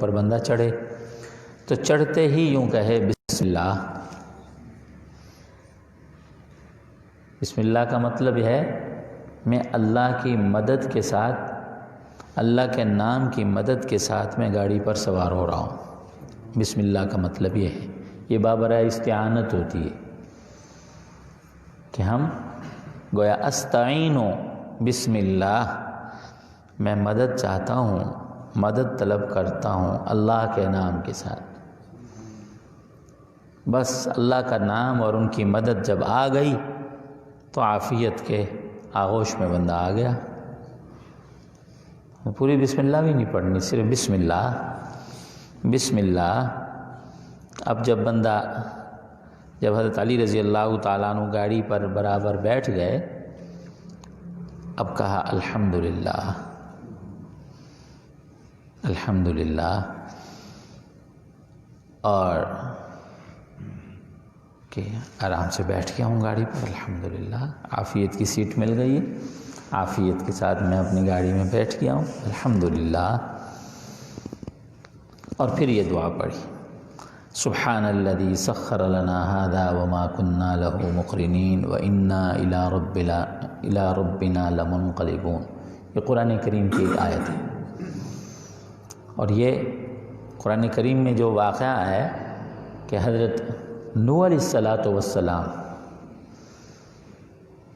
پر بندہ چڑھے تو چڑھتے ہی یوں کہے بسم اللہ۔ بسم اللہ کا مطلب ہے میں اللہ کی مدد کے ساتھ، اللہ کے نام کی مدد کے ساتھ میں گاڑی پر سوار ہو رہا ہوں۔ بسم اللہ کا مطلب یہ ہے، یہ بابرائے استعانت ہوتی ہے کہ ہم گویا استعینو بسم اللہ، میں مدد چاہتا ہوں، مدد طلب کرتا ہوں اللہ کے نام کے ساتھ۔ بس اللہ کا نام اور ان کی مدد جب آ گئی تو عافیت کے آغوش میں بندہ آ گیا۔ پوری بسم اللہ بھی نہیں پڑھنی، صرف بسم اللہ بسم اللہ۔ اب جب حضرت علی رضی اللہ تعالیٰ عنہ گاڑی پر برابر بیٹھ گئے، اب کہا الحمدللہ الحمدللہ، اور کہ آرام سے بیٹھ گیا ہوں گاڑی پر، الحمدللہ عافیت کی سیٹ مل گئی ہے، عافیت کے ساتھ میں اپنی گاڑی میں بیٹھ گیا ہوں، الحمدللہ۔ اور پھر یہ دعا پڑھی، سبحان الذی سخر لنا ھذا وما كنا له مقرنین وانا الی ربنا لمنقلبون۔ یہ قرآن کریم کی ایک آیت ہے، اور یہ قرآن کریم میں جو واقعہ ہے کہ حضرت نوح علیہ السلام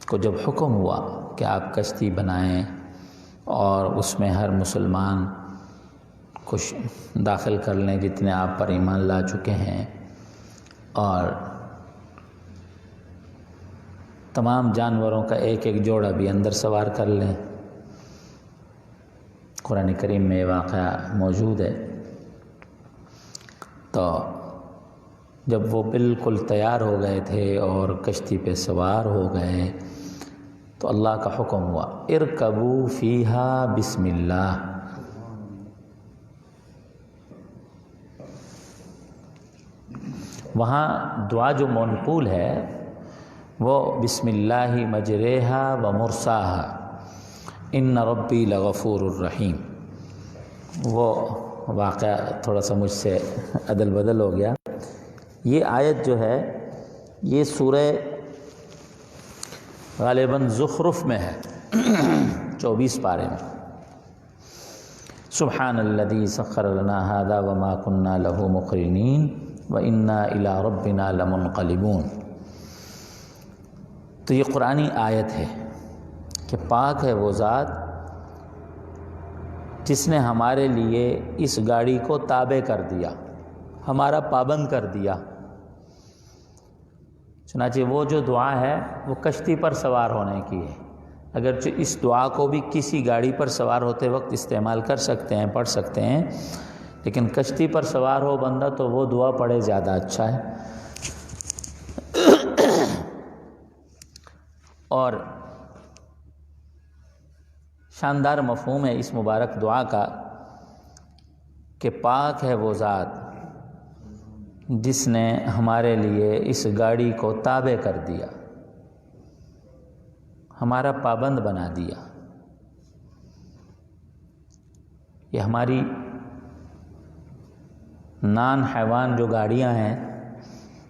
کو جب حکم ہوا کہ آپ کشتی بنائیں اور اس میں ہر مسلمان کو داخل کر لیں جتنے آپ پر ایمان لا چکے ہیں، اور تمام جانوروں کا ایک ایک جوڑا بھی اندر سوار کر لیں۔ قرآن کریم میں یہ واقعہ موجود ہے۔ تو جب وہ بالکل تیار ہو گئے تھے اور کشتی پہ سوار ہو گئے تو اللہ کا حکم ہوا ارکبوا فیہا بسم اللہ۔ وہاں دعا جو منقول ہے وہ بسم اللہ مجریہا و مرساہا ان ربی لغفور الرحیم۔ وہ واقعہ تھوڑا سا مجھ سے عدل بدل ہو گیا۔ یہ آیت جو ہے یہ سورہ غالباً زخرف میں ہے، 24 پارے میں، سبحان الذی سخر لنا ھذا وما كنا له مقرنین وانا الی ربنا لمنقلبون۔ تو یہ قرآنی آیت ہے کہ پاک ہے وہ ذات جس نے ہمارے لیے اس گاڑی کو تابع کر دیا، ہمارا پابند کر دیا۔ چنانچہ وہ جو دعا ہے وہ کشتی پر سوار ہونے کی ہے، اگرچہ اس دعا کو بھی کسی گاڑی پر سوار ہوتے وقت استعمال کر سکتے ہیں، پڑھ سکتے ہیں، لیکن کشتی پر سوار ہو بندہ تو وہ دعا پڑھے زیادہ اچھا ہے۔ اور شاندار مفہوم ہے اس مبارک دعا کا کہ پاک ہے وہ ذات جس نے ہمارے لیے اس گاڑی کو تابع کر دیا، ہمارا پابند بنا دیا۔ یہ ہماری نان حیوان جو گاڑیاں ہیں،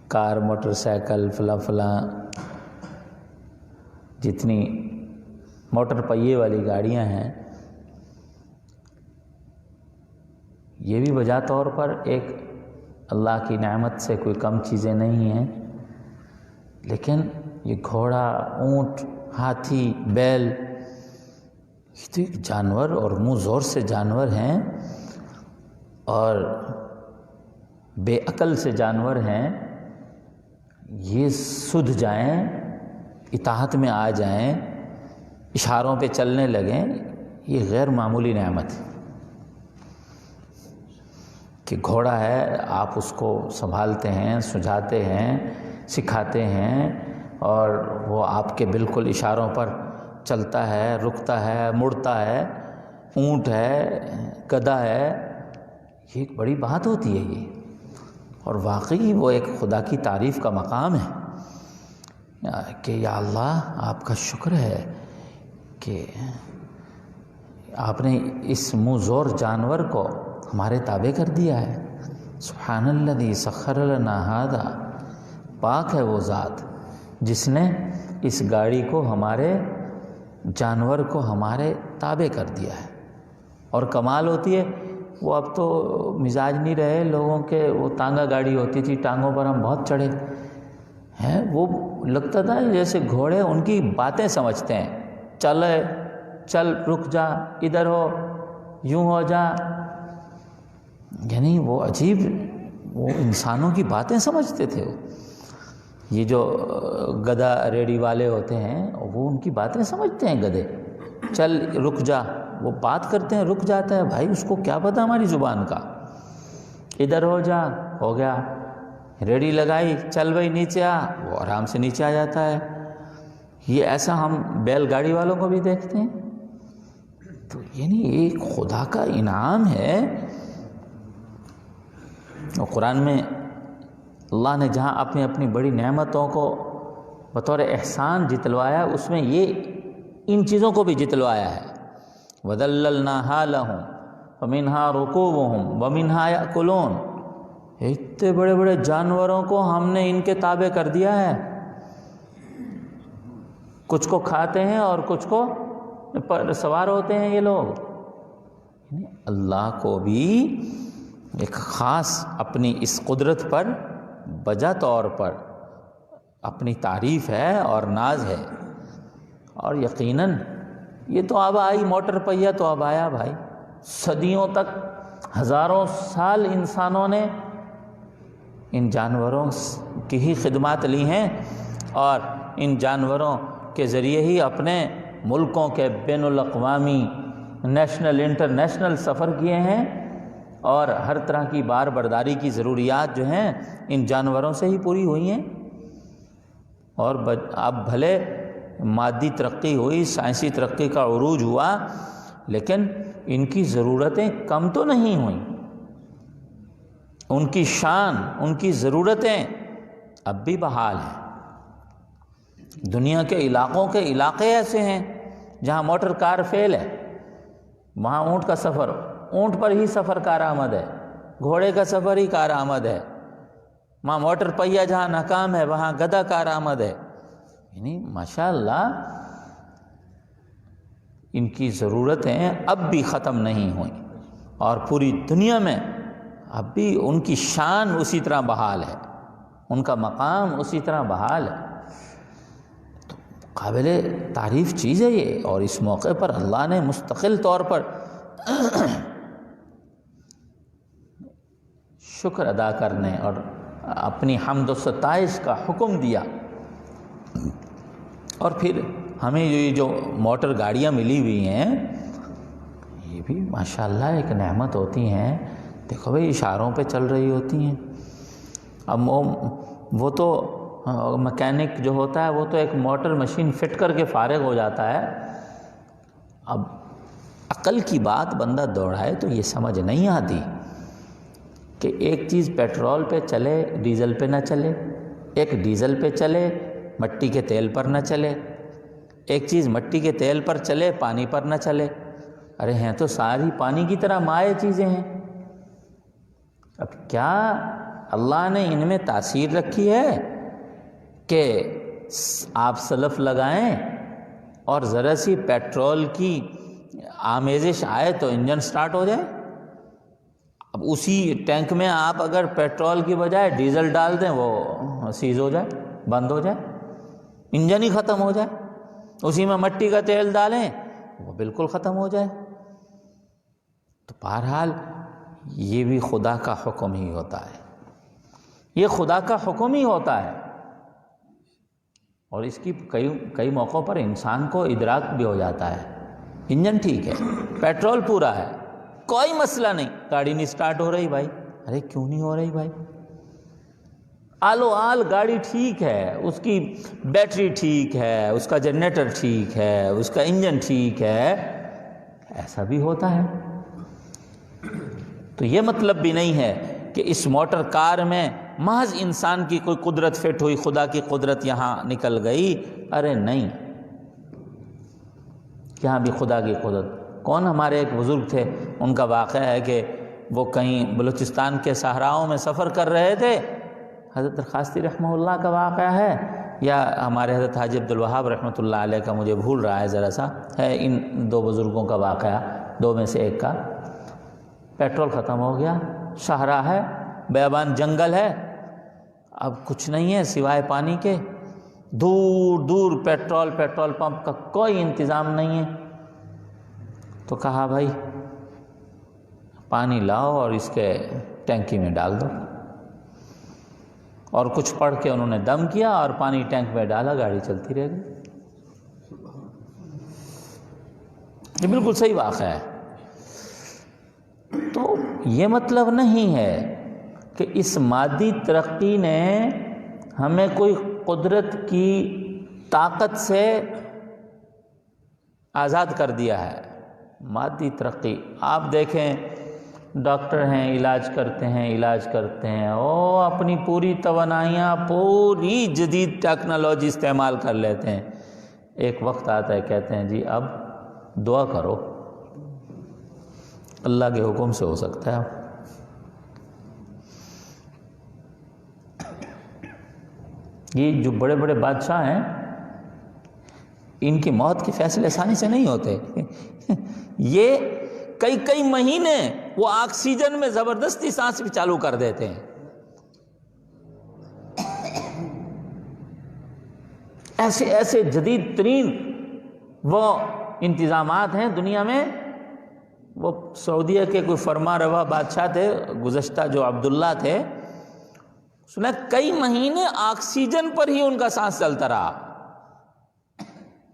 کار، موٹر سائیکل، فلاں جتنی موٹر پہیے والی گاڑیاں ہیں، یہ بھی بجا طور پر ایک اللہ کی نعمت سے کوئی کم چیزیں نہیں ہیں، لیکن یہ گھوڑا، اونٹ، ہاتھی، بیل، یہ تو ایک جانور اور منہ زور سے جانور ہیں اور بے عقل سے جانور ہیں، یہ سدھ جائیں، اطاعت میں آ جائیں، اشاروں پہ چلنے لگیں، یہ غیر معمولی نعمت ہے کہ گھوڑا ہے، آپ اس کو سنبھالتے ہیں، سجھاتے ہیں، سکھاتے ہیں، اور وہ آپ کے بالکل اشاروں پر چلتا ہے، رکتا ہے، مڑتا ہے۔ اونٹ ہے، گدھا ہے، یہ ایک بڑی بات ہوتی ہے یہ، اور واقعی وہ ایک خدا کی تعریف کا مقام ہے کہ یا اللہ آپ کا شکر ہے کہ آپ نے اس منہ زور جانور کو ہمارے تابع کر دیا ہے۔ سبحان الذی سخر لنا ھذا، پاک ہے وہ ذات جس نے اس گاڑی کو، ہمارے جانور کو ہمارے تابع کر دیا ہے۔ اور کمال ہوتی ہے، وہ اب تو مزاج نہیں رہے لوگوں کے، وہ تانگا گاڑی ہوتی تھی، ٹانگوں پر ہم بہت چڑھے ہیں، وہ لگتا تھا جیسے گھوڑے ان کی باتیں سمجھتے ہیں، چل رک جا، ادھر ہو، یوں ہو جا، یعنی وہ عجیب، وہ انسانوں کی باتیں سمجھتے تھے۔ یہ جو گدھا ریڑھی والے ہوتے ہیں وہ ان کی باتیں سمجھتے ہیں، گدھے، چل رک جا، وہ بات کرتے ہیں، رک جاتا ہے، بھائی اس کو کیا پتہ ہماری زبان کا، ادھر ہو جا، ہو گیا، ریڑھی لگائی، چل بھائی نیچے آ، وہ آرام سے نیچے آ جاتا ہے۔ یہ ایسا ہم بیل گاڑی والوں کو بھی دیکھتے ہیں۔ تو یعنی ایک خدا کا انعام ہے۔ اور قرآن میں اللہ نے جہاں اپنی بڑی نعمتوں کو بطور احسان جتلوایا، اس میں یہ ان چیزوں کو بھی جتلوایا ہے۔ وَذَلَّلْنَاهَا لَهُمْ فَمِنْهَا رُكُوبُهُمْ وَمِنْهَا يَأْكُلُونَ، اتنے بڑے بڑے جانوروں کو ہم نے ان کے تابع کر دیا ہے، کچھ کو کھاتے ہیں اور کچھ کو پر سوار ہوتے ہیں یہ لوگ۔ یعنی اللہ کو بھی ایک خاص اپنی اس قدرت پر بجا طور پر اپنی تعریف ہے اور ناز ہے۔ اور یقیناً یہ تو اب آئی، موٹر پہیہ تو اب آیا بھائی، صدیوں تک، ہزاروں سال انسانوں نے ان جانوروں کی ہی خدمات لی ہیں، اور ان جانوروں کے ذریعے ہی اپنے ملکوں کے بین الاقوامی، نیشنل، انٹرنیشنل سفر کیے ہیں، اور ہر طرح کی بار برداری کی ضروریات جو ہیں ان جانوروں سے ہی پوری ہوئی ہیں۔ اور اب بھلے مادی ترقی ہوئی، سائنسی ترقی کا عروج ہوا، لیکن ان کی ضرورتیں کم تو نہیں ہوئیں، ان کی شان، ان کی ضرورتیں اب بھی بحال ہیں۔ دنیا کے علاقے ایسے ہیں جہاں موٹر کار فیل ہے، وہاں اونٹ کا سفر، اونٹ پر ہی سفر کارآمد ہے، گھوڑے کا سفر ہی کارآمد ہے، وہاں موٹر پہیہ جہاں ناکام ہے وہاں گدھا کارآمد ہے۔ یعنی ماشاءاللہ ان کی ضرورتیں اب بھی ختم نہیں ہوئیں، اور پوری دنیا میں اب بھی ان کی شان اسی طرح بحال ہے، ان کا مقام اسی طرح بحال ہے۔ تو قابل تعریف چیز ہے یہ، اور اس موقع پر اللہ نے مستقل طور پر شکر ادا کرنے اور اپنی حمد و ستائش کا حکم دیا۔ اور پھر ہمیں یہ جو موٹر گاڑیاں ملی ہوئی ہیں، یہ بھی ماشاءاللہ ایک نعمت ہوتی ہیں۔ دیکھو بھئی اشاروں پہ چل رہی ہوتی ہیں۔ اب وہ تو مکینک جو ہوتا ہے وہ تو ایک موٹر مشین فٹ کر کے فارغ ہو جاتا ہے۔ اب عقل کی بات بندہ دوڑائے تو یہ سمجھ نہیں آتی کہ ایک چیز پیٹرول پہ چلے، ڈیزل پہ نہ چلے، ایک ڈیزل پہ چلے، مٹی کے تیل پر نہ چلے، ایک چیز مٹی کے تیل پر چلے، پانی پر نہ چلے۔ ارے ہیں تو ساری پانی کی طرح مائع چیزیں ہیں۔ اب کیا اللہ نے ان میں تاثیر رکھی ہے کہ آپ سلف لگائیں اور ذرا سی پیٹرول کی آمیزش آئے تو انجن سٹارٹ ہو جائے؟ اب اسی ٹینک میں آپ اگر پیٹرول کی بجائے ڈیزل ڈال دیں وہ سیز ہو جائے، بند ہو جائے، انجن ہی ختم ہو جائے۔ اسی میں مٹی کا تیل ڈالیں وہ بالکل ختم ہو جائے۔ تو بہرحال یہ بھی خدا کا حکم ہی ہوتا ہے، یہ خدا کا حکم ہی ہوتا ہے۔ اور اس کی کئی موقعوں پر انسان کو ادراک بھی ہو جاتا ہے، انجن ٹھیک ہے، پیٹرول پورا ہے، کوئی مسئلہ نہیں، گاڑی نہیں سٹارٹ ہو رہی بھائی، ارے کیوں نہیں ہو رہی بھائی؟ آلو آل گاڑی ٹھیک ہے، اس کی بیٹری ٹھیک ہے، اس کا جنریٹر ٹھیک ہے، اس کا انجن ٹھیک ہے، ایسا بھی ہوتا ہے۔ تو یہ مطلب بھی نہیں ہے کہ اس موٹر کار میں محض انسان کی کوئی قدرت فٹ ہوئی، خدا کی قدرت یہاں نکل گئی، ارے نہیں، یہاں بھی خدا کی قدرت۔ کون ہمارے ایک بزرگ تھے، ان کا واقعہ ہے کہ وہ کہیں بلوچستان کے صحراؤں میں سفر کر رہے تھے، حضرت درخواستی رحمہ اللہ کا واقعہ ہے، یا ہمارے حضرت حاجی عبدالوہاب رحمۃ اللہ علیہ کا، مجھے بھول رہا ہے ذرا سا، ہے ان دو بزرگوں کا واقعہ، دو میں سے ایک کا۔ پیٹرول ختم ہو گیا، صحرا ہے، بیابان جنگل ہے، اب کچھ نہیں ہے سوائے پانی کے، دور دور پیٹرول پمپ کا کوئی انتظام نہیں ہے۔ تو کہا بھائی پانی لاؤ اور اس کے ٹینکی میں ڈال دو، اور کچھ پڑھ کے انہوں نے دم کیا اور پانی ٹینک میں ڈالا، گاڑی چلتی رہ گئی۔ یہ بالکل صحیح واقعہ ہے۔ تو یہ مطلب نہیں ہے کہ اس مادی ترقی نے ہمیں کوئی قدرت کی طاقت سے آزاد کر دیا ہے۔ مادی ترقی، آپ دیکھیں ڈاکٹر ہیں، علاج کرتے ہیں، وہ اپنی پوری توانائیاں، پوری جدید ٹیکنالوجی استعمال کر لیتے ہیں، ایک وقت آتا ہے کہتے ہیں جی اب دعا کرو، اللہ کے حکم سے ہو سکتا ہے۔ یہ جو بڑے بڑے بادشاہ ہیں، ان کی موت کے فیصلے آسانی سے نہیں ہوتے، یہ کئی مہینے وہ آکسیجن میں زبردستی سانس بھی چالو کر دیتے ہیں۔ ایسے جدید ترین وہ انتظامات ہیں دنیا میں۔ وہ سعودیہ کے کوئی فرما روا بادشاہ تھے گزشتہ، جو عبداللہ تھے، سنا کئی مہینے آکسیجن پر ہی ان کا سانس چلتا رہا،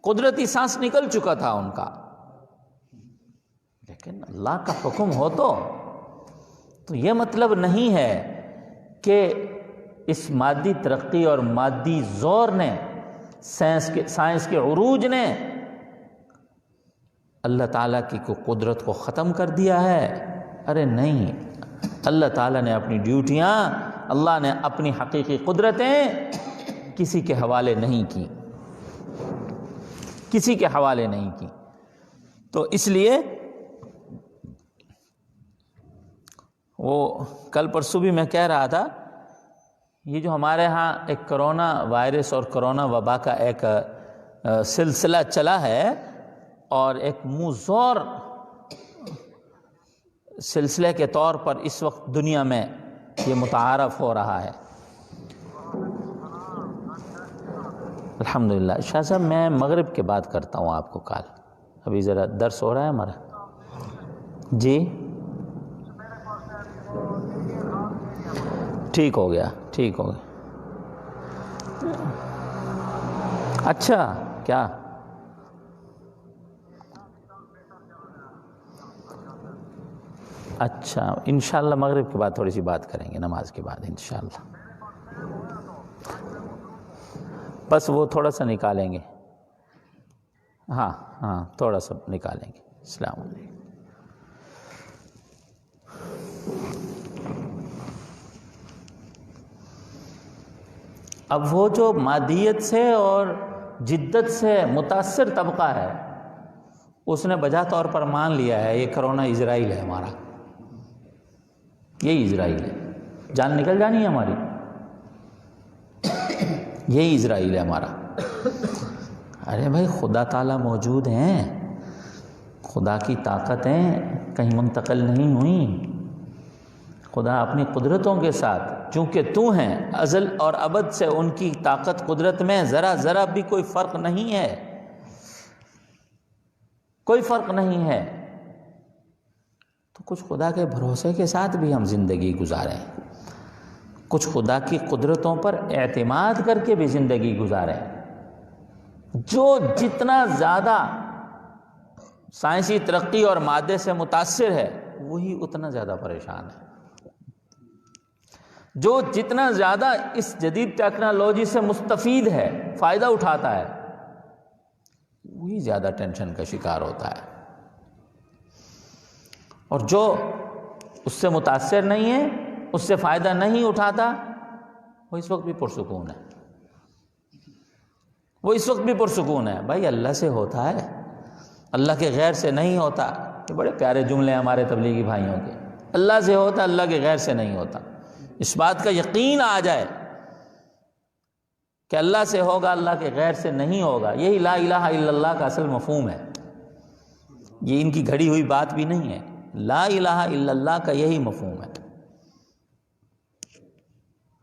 قدرتی سانس نکل چکا تھا ان کا، لیکن اللہ کا حکم ہو تو یہ مطلب نہیں ہے کہ اس مادی ترقی اور مادی زور نے، سائنس کے عروج نے اللہ تعالیٰ کی قدرت کو ختم کر دیا ہے۔ ارے نہیں، اللہ تعالیٰ نے اپنی ڈیوٹیاں، اللہ نے اپنی حقیقی قدرتیں کسی کے حوالے نہیں کی، کسی کے حوالے نہیں کی۔ تو اس لیے وہ کل پرسوں بھی میں کہہ رہا تھا، یہ جو ہمارے ہاں ایک کرونا وائرس اور کرونا وبا کا ایک سلسلہ چلا ہے، اور ایک مضر سلسلے کے طور پر اس وقت دنیا میں یہ متعارف ہو رہا ہے۔ الحمدللہ شاہ صاحب، میں مغرب کے بعد کرتا ہوں آپ کو کال، ابھی ذرا درس ہو رہا ہے ہمارا۔ جی ٹھیک ہو گیا۔ اچھا، کیا اچھا، انشاءاللہ مغرب کے بعد تھوڑی سی بات کریں گے، نماز کے بعد انشاءاللہ۔ بس وہ تھوڑا سا نکالیں گے، ہاں تھوڑا سا نکالیں گے۔ السلام علیکم۔ اب وہ جو مادیت سے اور جدت سے متاثر طبقہ ہے، اس نے بجا طور پر مان لیا ہے یہ کرونا اسرائیل ہے ہمارا، یہی اسرائیل ہے، جان نکل جانی ہے ہماری، یہی اسرائیل ہے ہمارا۔ ارے بھائی خدا تعالیٰ موجود ہیں، خدا کی طاقتیں کہیں منتقل نہیں ہوئیں، خدا اپنی قدرتوں کے ساتھ، چونکہ تو ہیں ازل اور ابد سے، ان کی طاقت قدرت میں ذرا بھی کوئی فرق نہیں ہے، کوئی فرق نہیں ہے۔ تو کچھ خدا کے بھروسے کے ساتھ بھی ہم زندگی گزاریں، کچھ خدا کی قدرتوں پر اعتماد کر کے بھی زندگی گزاریں۔ جو جتنا زیادہ سائنسی ترقی اور مادے سے متاثر ہے، وہی اتنا زیادہ پریشان ہے۔ جو جتنا زیادہ اس جدید ٹیکنالوجی سے مستفید ہے، فائدہ اٹھاتا ہے، وہی زیادہ ٹینشن کا شکار ہوتا ہے، اور جو اس سے متاثر نہیں ہے، اس سے فائدہ نہیں اٹھاتا، وہ اس وقت بھی پرسکون ہے، وہ اس وقت بھی پرسکون ہے۔ بھائی اللہ سے ہوتا ہے، اللہ کے غیر سے نہیں ہوتا۔ یہ بڑے پیارے جملے ہیں ہمارے تبلیغی بھائیوں کے، اللہ سے ہوتا، اللہ کے غیر سے نہیں ہوتا۔ اس بات کا یقین آ جائے کہ اللہ سے ہوگا، اللہ کے غیر سے نہیں ہوگا، یہی لا الہ الا اللہ کا اصل مفہوم ہے۔ یہ ان کی گھڑی ہوئی بات بھی نہیں ہے، لا الہ الا اللہ کا یہی مفہوم ہے۔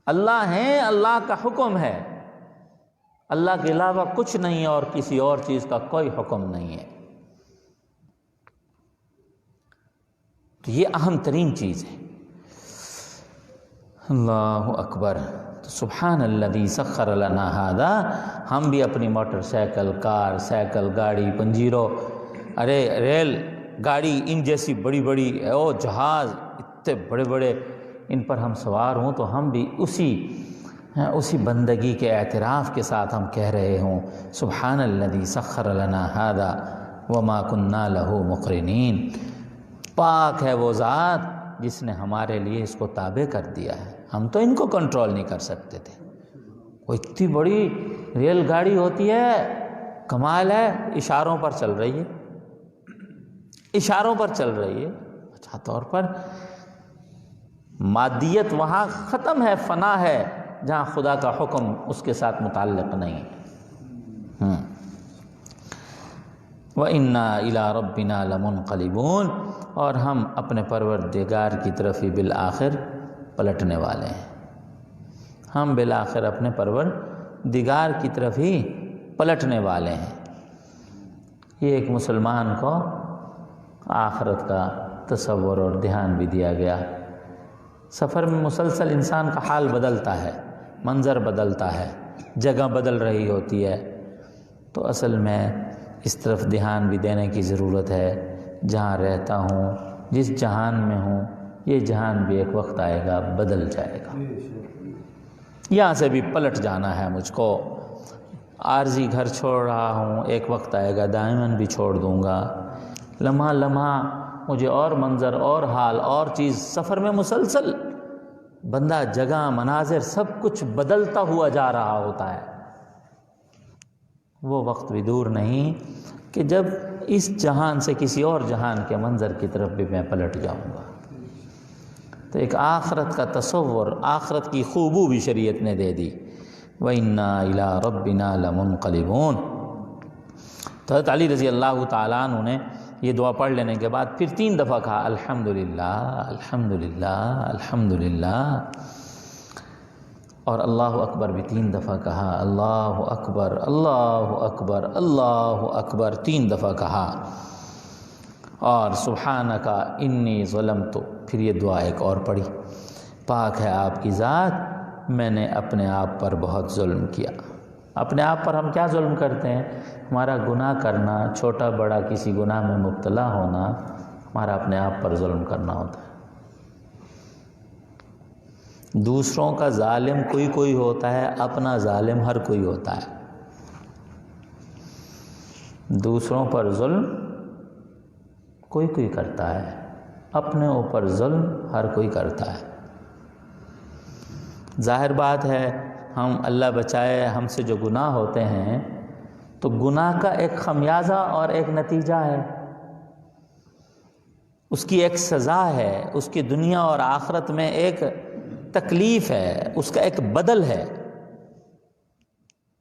اللہ ہے، اللہ کا حکم ہے، اللہ کے علاوہ کچھ نہیں ہے اور کسی اور چیز کا کوئی حکم نہیں ہے۔ تو یہ اہم ترین چیز ہے۔ اللہ اکبر۔ تو سبحان الذی سخر لنا ھذا، ہم بھی اپنی موٹر سائیکل، کار، سائیکل، گاڑی، پنجیرو، ریل گاڑی، ان جیسی بڑی بڑی جہاز، اتنے بڑے بڑے، ان پر ہم سوار ہوں تو ہم بھی اسی بندگی کے اعتراف کے ساتھ ہم کہہ رہے ہوں سبحان الذی سخر لنا ھذا وما کنا لہ مقرنین۔ پاک ہے وہ ذات جس نے ہمارے لیے اس کو تابع کر دیا ہے، ہم تو ان کو کنٹرول نہیں کر سکتے تھے۔ وہ اتنی بڑی ریل گاڑی ہوتی ہے، کمال ہے، اشاروں پر چل رہی ہے، اشاروں پر چل رہی ہے۔ اچھا طور پر مادیت وہاں ختم ہے، فنا ہے، جہاں خدا کا حکم اس کے ساتھ متعلق نہیں ہے۔ وَإِنَّا إِلَىٰ رَبِّنَا لَمُنْقَلِبُونَ، اور ہم اپنے پروردگار کی طرف ہی بالآخر پلٹنے والے ہیں۔ ہم بالآخر اپنے پروردگار کی طرف ہی پلٹنے والے ہیں۔ یہ ایک مسلمان کو آخرت کا تصور اور دھیان بھی دیا گیا۔ سفر میں مسلسل انسان کا حال بدلتا ہے، منظر بدلتا ہے، جگہ بدل رہی ہوتی ہے، تو اصل میں اس طرف دھیان بھی دینے کی ضرورت ہے۔ جہاں رہتا ہوں، جس جہان میں ہوں، یہ جہان بھی ایک وقت آئے گا بدل جائے گا، یہاں سے بھی پلٹ جانا ہے مجھ کو۔ عارضی گھر چھوڑ رہا ہوں، ایک وقت آئے گا دائماً بھی چھوڑ دوں گا۔ لمحہ لمحہ مجھے اور منظر اور حال اور چیز، سفر میں مسلسل بندہ جگہ، مناظر، سب کچھ بدلتا ہوا جا رہا ہوتا ہے۔ وہ وقت بھی دور نہیں کہ جب اس جہان سے کسی اور جہان کے منظر کی طرف بھی میں پلٹ جاؤں گا۔ تو ایک آخرت کا تصور، آخرت کی خوبو بھی شریعت نے دے دی۔ وَإِنَّا إِلَىٰ رَبِّنَا لَمُنْقَلِبُونَ۔ تو حضرت علی رضی اللہ تعالیٰ عنہ نے یہ دعا پڑھ لینے کے بعد پھر 3 دفعہ کہا الحمدللہ الحمدللہ الحمدللہ، اور اللہ اکبر بھی 3 دفعہ کہا، اللہ اکبر اللہ اکبر اللہ اکبر 3 دفعہ کہا، اور سبحانک انی ظلمت، پھر یہ دعا ایک اور پڑھی، پاک ہے آپ کی ذات، میں نے اپنے آپ پر بہت ظلم کیا۔ اپنے آپ پر ہم کیا ظلم کرتے ہیں؟ ہمارا گناہ کرنا، چھوٹا بڑا کسی گناہ میں مبتلا ہونا، ہمارا اپنے آپ پر ظلم کرنا ہوتا ہے۔ دوسروں کا ظالم کوئی ہوتا ہے، اپنا ظالم ہر کوئی ہوتا ہے۔ دوسروں پر ظلم کوئی کرتا ہے، اپنے اوپر ظلم ہر کوئی کرتا ہے۔ ظاہر بات ہے، ہم اللہ بچائے ہم سے جو گناہ ہوتے ہیں تو گناہ کا ایک خمیازہ اور ایک نتیجہ ہے، اس کی ایک سزا ہے، اس کی دنیا اور آخرت میں ایک تکلیف ہے، اس کا ایک بدل ہے،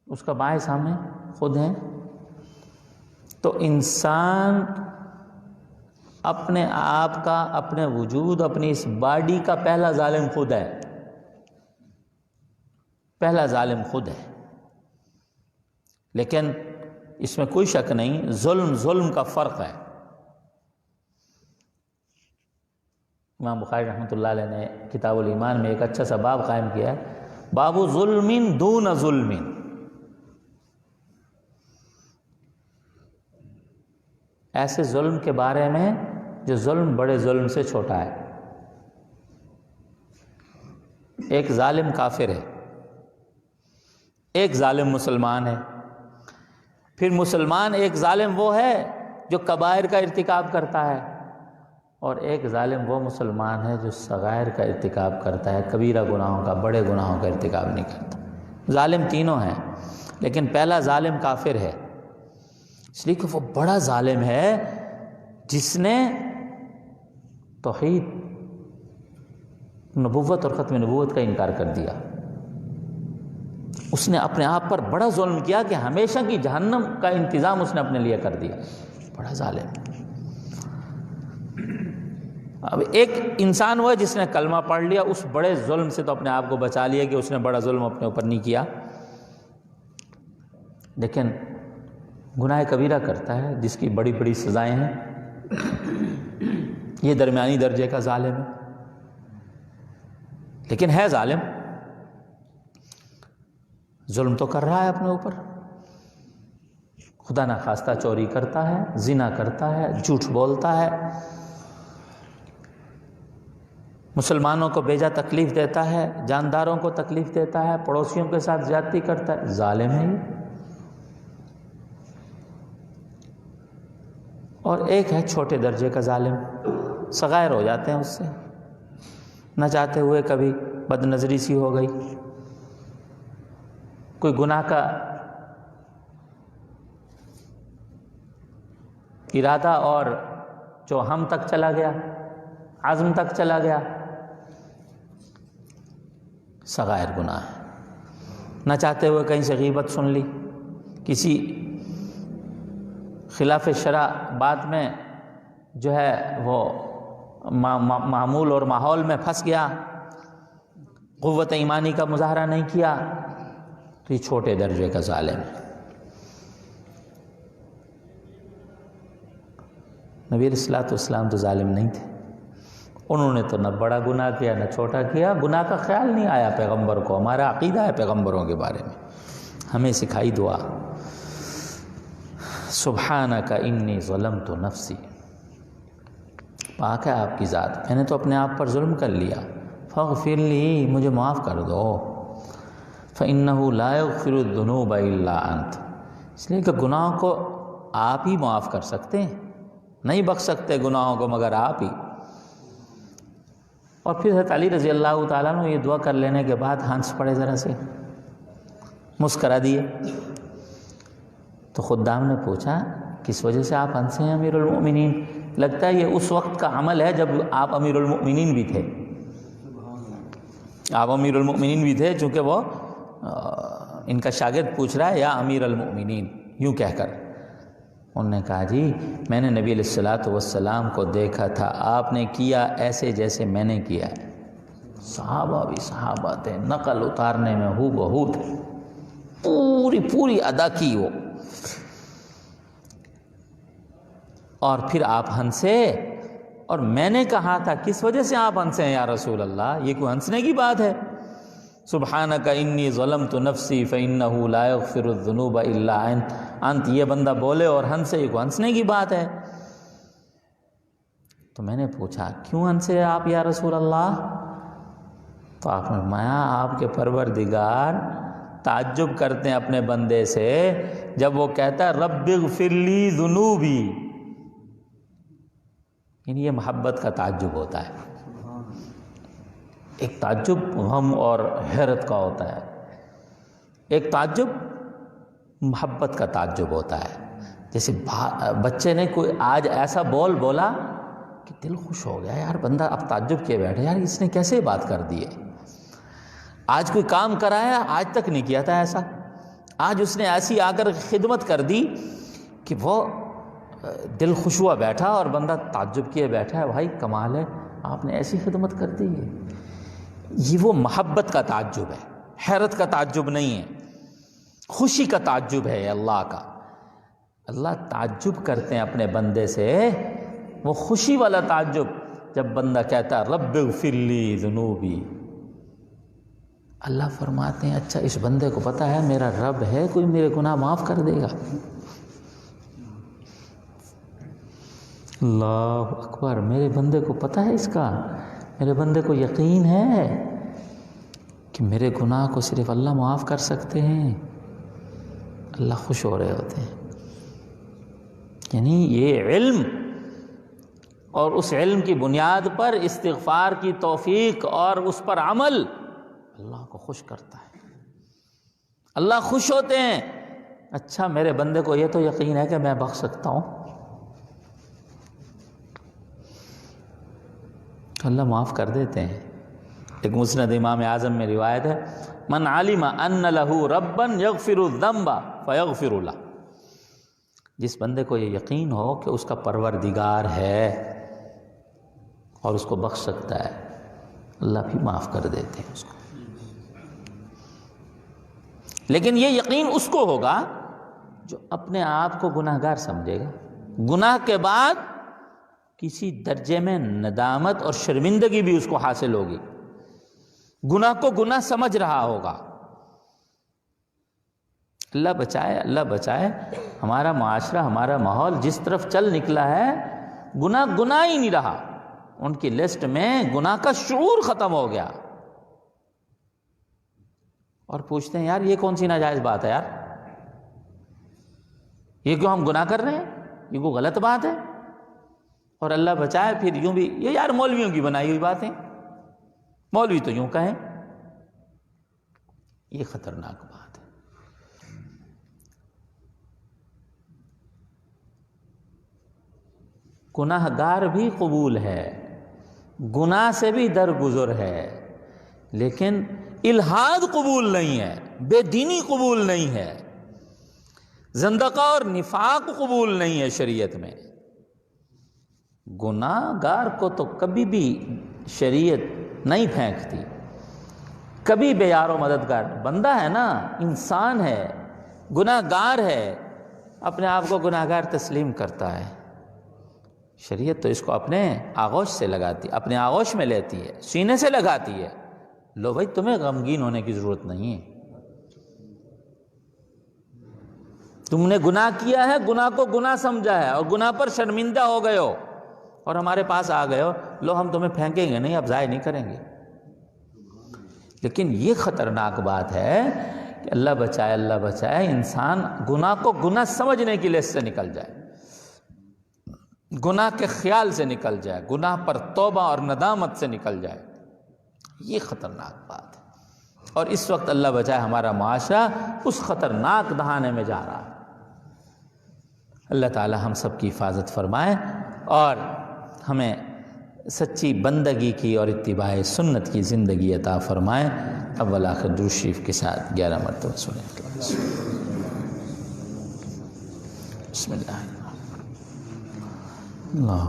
اس کا باعث ہمیں خود ہیں۔ تو انسان اپنے آپ کا، اپنے وجود، اپنی اس باڈی کا پہلا ظالم خود ہے، پہلا ظالم خود ہے۔ لیکن اس میں کوئی شک نہیں، ظلم کا فرق ہے۔ امام بخاری رحمۃ اللہ علیہ نے کتاب الایمان میں ایک اچھا سا باب قائم کیا ہے، باب ظلم دون ظلم، ایسے ظلم کے بارے میں جو ظلم بڑے ظلم سے چھوٹا ہے۔ ایک ظالم کافر ہے، ایک ظالم مسلمان ہے، پھر مسلمان ایک ظالم وہ ہے جو کبائر کا ارتکاب کرتا ہے، اور ایک ظالم وہ مسلمان ہے جو صغائر کا ارتکاب کرتا ہے، کبیرہ گناہوں کا، بڑے گناہوں کا ارتکاب نہیں کرتا۔ ظالم تینوں ہیں، لیکن پہلا ظالم کافر ہے، اس لیے کہ وہ بڑا ظالم ہے جس نے توحید نبوت اور ختم نبوت کا انکار کر دیا. اس نے اپنے آپ پر بڑا ظلم کیا کہ ہمیشہ کی جہنم کا انتظام اس نے اپنے لیے کر دیا. بڑا ظالم. اب ایک انسان وہ ہے جس نے کلمہ پڑھ لیا، اس بڑے ظلم سے تو اپنے آپ کو بچا لیا کہ اس نے بڑا ظلم اپنے اوپر نہیں کیا، لیکن گناہ کبیرہ کرتا ہے جس کی بڑی بڑی سزائیں ہیں. یہ درمیانی درجے کا ظالم ہے، لیکن ہے ظالم. ظلم تو کر رہا ہے اپنے اوپر، خدا نخواستہ چوری کرتا ہے، زنا کرتا ہے، جھوٹ بولتا ہے، مسلمانوں کو بیجا تکلیف دیتا ہے، جانداروں کو تکلیف دیتا ہے، پڑوسیوں کے ساتھ زیادتی کرتا ہے. ظالم ہے یہ. اور ایک ہے چھوٹے درجے کا ظالم، صغائر ہو جاتے ہیں اس سے، نہ چاہتے ہوئے کبھی بد نظری سی ہو گئی، کوئی گناہ کا ارادہ اور جو ہم تک چلا گیا، عزم تک چلا گیا، صغائر گناہ ہے. نہ چاہتے ہوئے کہیں سے غیبت سن لی، کسی خلاف شرع بات میں جو ہے وہ معمول اور ماحول میں پھنس گیا، قوت ایمانی کا مظاہرہ نہیں کیا، تو یہ چھوٹے درجے کا ظالم ہے. نبی علیہ الصلوۃ والسلام تو ظالم نہیں تھے. انہوں نے تو نہ بڑا گناہ کیا نہ چھوٹا کیا، گناہ کا خیال نہیں آیا پیغمبر کو. ہمارا عقیدہ ہے پیغمبروں کے بارے میں، ہمیں سکھائی دعا، سبحانک انی ظلمت نفسی. پاک ہے آپ کی ذات، میں نے تو اپنے آپ پر ظلم کر لیا. فاغفر لی، مجھے معاف کر دو. فإنہ لا یغفر الذنوب الا انت، اس لیے کہ گناہوں کو آپ ہی معاف کر سکتے ہیں، نہیں بخش سکتے گناہوں کو مگر آپ ہی. اور پھر حضرت علی رضی اللہ تعالیٰ عنہ یہ دعا کر لینے کے بعد ہنس پڑے، ذرا سے مسکرا دیے. تو خدام نے پوچھا کس وجہ سے آپ ہنسے ہیں امیر المؤمنین؟ لگتا ہے یہ اس وقت کا عمل ہے جب آپ امیر المؤمنین بھی تھے. آپ امیر المؤمنین بھی تھے، چونکہ وہ ان کا شاگرد پوچھ رہا ہے یا امیر المؤمنین یوں کہہ کر. انہوں نے کہا جی میں نے نبی علیہ الصلوۃ والسلام کو دیکھا تھا، آپ نے کیا ایسے جیسے میں نے کیا ہے. صحابہ بھی صحابہ تھے، نقل اتارنے میں ہو بہو تھے، پوری ادا کی وہ. اور پھر آپ ہنسے، اور میں نے کہا تھا کس وجہ سے آپ ہنسے ہیں یا رسول اللہ؟ یہ کوئی ہنسنے کی بات ہے؟ سبحانک انی ظلمت نفسی فانہ لا یغفر الذنوب الا انت، یہ بندہ بولے اور ہنسے، یہ کوئی ہنسنے کی بات ہے؟ تو میں نے پوچھا کیوں ہنسے آپ یا رسول اللہ؟ تو آپ نے فرمایا آپ کے پروردگار تعجب کرتے ہیں اپنے بندے سے جب وہ کہتا ہے رب اغفر لی ذنوبی. یعنی یہ محبت کا تعجب ہوتا ہے. ایک تعجب غم اور حیرت کا ہوتا ہے، ایک تعجب محبت کا تعجب ہوتا ہے. جیسے بچے نے کوئی آج ایسا بولا کہ دل خوش ہو گیا، یار بندہ اب تعجب کیے بیٹھے، یار اس نے کیسے بات کر دی ہے. آج کوئی کام کرایا، آج تک نہیں کیا تھا ایسا، آج اس نے ایسی آ کر خدمت کر دی کہ وہ دل خوش ہوا بیٹھا اور بندہ تعجب کیے بیٹھا ہے، بھائی کمال ہے آپ نے ایسی خدمت کر دی ہے. یہ وہ محبت کا تعجب ہے، حیرت کا تعجب نہیں ہے، خوشی کا تعجب ہے اللہ کا. اللہ تعجب کرتے ہیں اپنے بندے سے، وہ خوشی والا تعجب جب بندہ کہتا ہے رب اغفر لی ذنوبی. اللہ فرماتے ہیں اچھا اس بندے کو پتہ ہے میرا رب ہے، کوئی میرے گناہ معاف کر دے گا. اللہ اکبر، میرے بندے کو پتہ ہے اس کا، میرے بندے کو یقین ہے کہ میرے گناہ کو صرف اللہ معاف کر سکتے ہیں. اللہ خوش ہو رہے ہوتے ہیں. یعنی یہ علم اور اس علم کی بنیاد پر استغفار کی توفیق اور اس پر عمل اللہ کو خوش کرتا ہے. اللہ خوش ہوتے ہیں، اچھا میرے بندے کو یہ تو یقین ہے کہ میں بخش سکتا ہوں، اللہ معاف کر دیتے ہیں. ایک مسند امام اعظم میں روایت ہے، من علم ان لہ ربا یغفر الذنب فیغفر لہ، جس بندے کو یہ یقین ہو کہ اس کا پروردگار ہے اور اس کو بخش سکتا ہے، اللہ بھی معاف کر دیتے ہیں اس کو۔ لیکن یہ یقین اس کو ہوگا جو اپنے آپ کو گناہ گار سمجھے گا، گناہ کے بعد کسی درجے میں ندامت اور شرمندگی بھی اس کو حاصل ہوگی، گناہ کو گناہ سمجھ رہا ہوگا۔ اللہ بچائے، اللہ بچائے، ہمارا معاشرہ، ہمارا ماحول جس طرف چل نکلا ہے، گناہ گناہ ہی نہیں رہا، ان کی لسٹ میں گناہ کا شعور ختم ہو گیا، اور پوچھتے ہیں یار یہ کون سی ناجائز بات ہے یار، یہ کیوں ہم گناہ کر رہے ہیں، یہ کوئی غلط بات ہے؟ اور اللہ بچائے پھر یوں بھی یہ یار مولویوں کی بنائی ہوئی باتیں، مولوی تو یوں کہیں، یہ خطرناک بات ہے۔ گناہ گار بھی قبول ہے، گناہ سے بھی درگزر ہے، لیکن الحاد قبول نہیں ہے، بے دینی قبول نہیں ہے، زندقہ اور نفاق قبول نہیں ہے شریعت میں۔ گناہ گار کو تو کبھی بھی شریعت نہیں پھینکتی، کبھی بے یار و مددگار، بندہ ہے نا، انسان ہے، گناہ گار ہے، اپنے آپ کو گناہ گار تسلیم کرتا ہے، شریعت تو اس کو اپنے آغوش سے لگاتی، اپنے آغوش میں لیتی ہے، سینے سے لگاتی ہے، لو بھائی تمہیں غمگین ہونے کی ضرورت نہیں ہے، تم نے گناہ کیا ہے، گناہ کو گناہ سمجھا ہے اور گناہ پر شرمندہ ہو گئے ہو اور ہمارے پاس آ گئے ہو، لو ہم تمہیں پھینکیں گے نہیں، اب ضائع نہیں کریں گے۔ لیکن یہ خطرناک بات ہے کہ اللہ بچائے، اللہ بچائے، انسان گناہ کو گناہ سمجھنے کی لسٹ سے نکل جائے، گناہ کے خیال سے نکل جائے، گناہ پر توبہ اور ندامت سے نکل جائے، یہ خطرناک بات ہے۔ اور اس وقت اللہ بچائے ہمارا معاشرہ اس خطرناک دہانے میں جا رہا ہے۔ اللہ تعالی ہم سب کی حفاظت فرمائے اور ہمیں سچی بندگی کی اور اتباع سنت کی زندگی عطا فرمائے۔ اول آخر درود شریف کے ساتھ 11 مرتبہ سنیں۔ بسم اللہ اللہ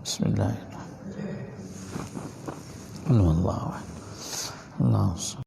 بسم اللہ اللہ اللہ